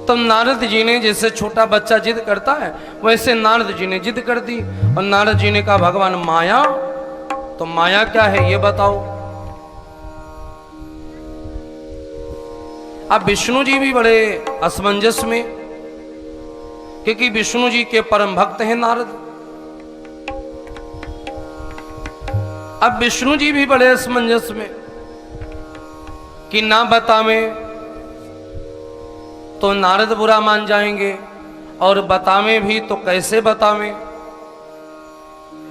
तब नारद जी ने, जैसे छोटा बच्चा जिद करता है वैसे नारद जी ने जिद कर दी। और नारद जी ने कहा भगवान माया, तो माया क्या है ये बताओ। अब विष्णु जी भी बड़े असमंजस में, क्योंकि विष्णु जी के परम भक्त हैं नारद। अब विष्णु जी भी बड़े असमंजस में कि ना बतावें तो नारद बुरा मान जाएंगे, और बतावें भी तो कैसे बतावें।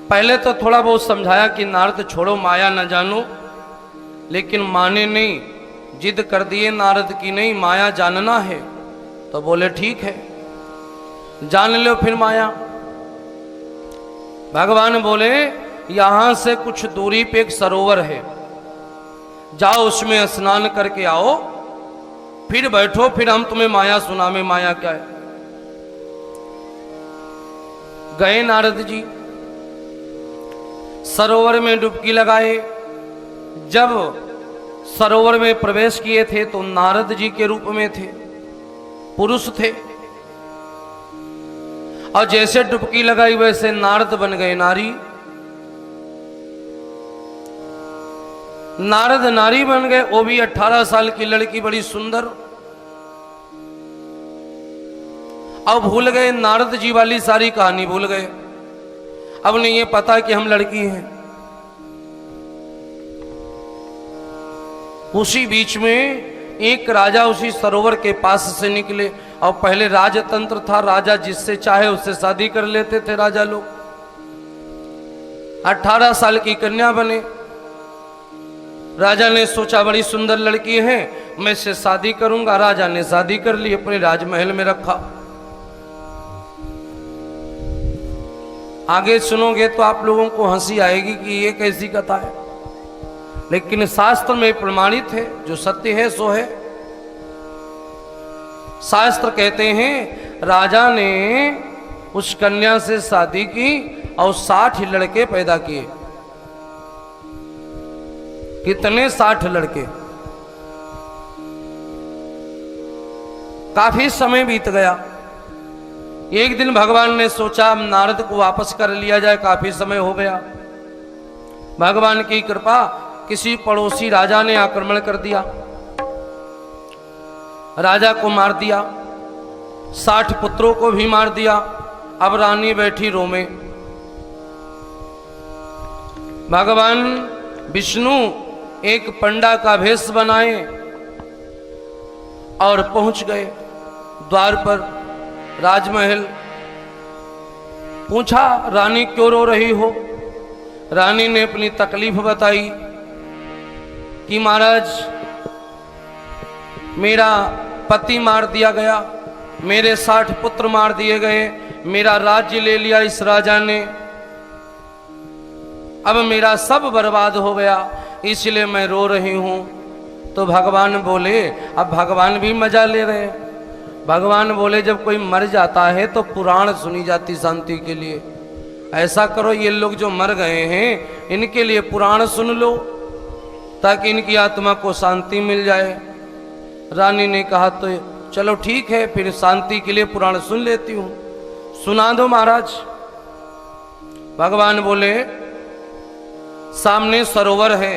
पहले तो थोड़ा बहुत समझाया कि नारद छोड़ो माया न जानो, लेकिन माने नहीं, जिद कर दिए नारद की नहीं माया जानना है। तो बोले ठीक है जान लो फिर माया। भगवान बोले यहां से कुछ दूरी पे एक सरोवर है, जाओ उसमें स्नान करके आओ, फिर बैठो, फिर हम तुम्हें माया सुनावे माया क्या है। गए नारद जी, सरोवर में डुबकी लगाए। जब सरोवर में प्रवेश किए थे तो नारद जी के रूप में थे, पुरुष थे, और जैसे डुबकी लगाई वैसे नारद बन गए नारी। नारद नारी बन गए, वो भी 18 साल की लड़की, बड़ी सुंदर। अब भूल गए नारद जी वाली सारी कहानी भूल गए। अब नहीं ये पता कि हम लड़की हैं। उसी बीच में एक राजा उसी सरोवर के पास से निकले, और पहले राजतंत्र था, राजा जिससे चाहे उससे शादी कर लेते थे राजा लोग। 18 साल की कन्या बने। राजा ने सोचा बड़ी सुंदर लड़की है, मैं इससे शादी करूंगा। राजा ने शादी कर ली, अपने राजमहल में रखा। आगे सुनोगे तो आप लोगों को हंसी आएगी कि ये कैसी कथा है, लेकिन शास्त्र में प्रमाणित है, जो सत्य है सो है। शास्त्र कहते हैं राजा ने उस कन्या से शादी की और 60 लड़के पैदा किए। कितने? 60 लड़के। काफी समय बीत गया। एक दिन भगवान ने सोचा नारद को वापस कर लिया जाए, काफी समय हो गया। भगवान की कृपा, किसी पड़ोसी राजा ने आक्रमण कर दिया, राजा को मार दिया, 60 पुत्रों को भी मार दिया। अब रानी बैठी रोमे। भगवान विष्णु एक पंडा का भेष बनाए और पहुंच गए द्वार पर, राजमहल। पूछा रानी क्यों रो रही हो? रानी ने अपनी तकलीफ बताई कि महाराज मेरा पति मार दिया गया, मेरे 60 पुत्र मार दिए गए, मेरा राज्य ले लिया इस राजा ने, अब मेरा सब बर्बाद हो गया, इसलिए मैं रो रही हूं। तो भगवान बोले, अब भगवान भी मजा ले रहे। भगवान बोले जब कोई मर जाता है तो पुराण सुनी जाती शांति के लिए। ऐसा करो ये लोग जो मर गए हैं इनके लिए पुराण सुन लो, ताकि इनकी आत्मा को शांति मिल जाए। रानी ने कहा तो चलो ठीक है, फिर शांति के लिए पुराण सुन लेती हूं। सुना दो महाराज। भगवान बोले सामने सरोवर है,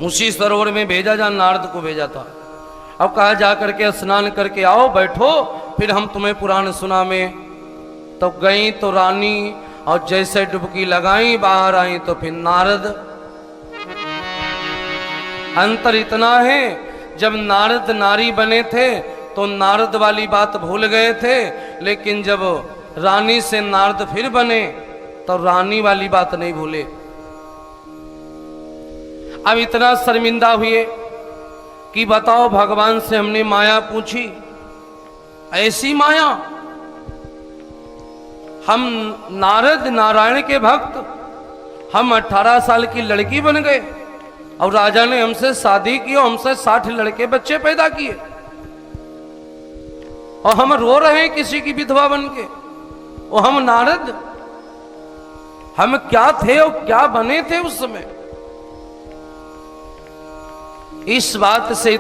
उसी सरोवर में भेजा, जहां नारद को भेजा था। अब कहा जा करके स्नान करके आओ, बैठो, फिर हम तुम्हें पुराण सुनावें। तो गई तो रानी, और जैसे डुबकी लगाई बाहर आई तो फिर नारद। अंतर इतना है, जब नारद नारी बने थे तो नारद वाली बात भूल गए थे, लेकिन जब रानी से नारद फिर बने तो रानी वाली बात नहीं भूले। अब इतना शर्मिंदा हुए कि बताओ भगवान से हमने माया पूछी, ऐसी माया। हम नारद नारायण के भक्त, हम 18 साल की लड़की बन गए, और राजा ने हमसे शादी की और हमसे 60 लड़के बच्चे पैदा किए, और हम रो रहे हैं किसी की विधवा बन के। और हम नारद, हम क्या थे और क्या बने थे उस समय। इस बात से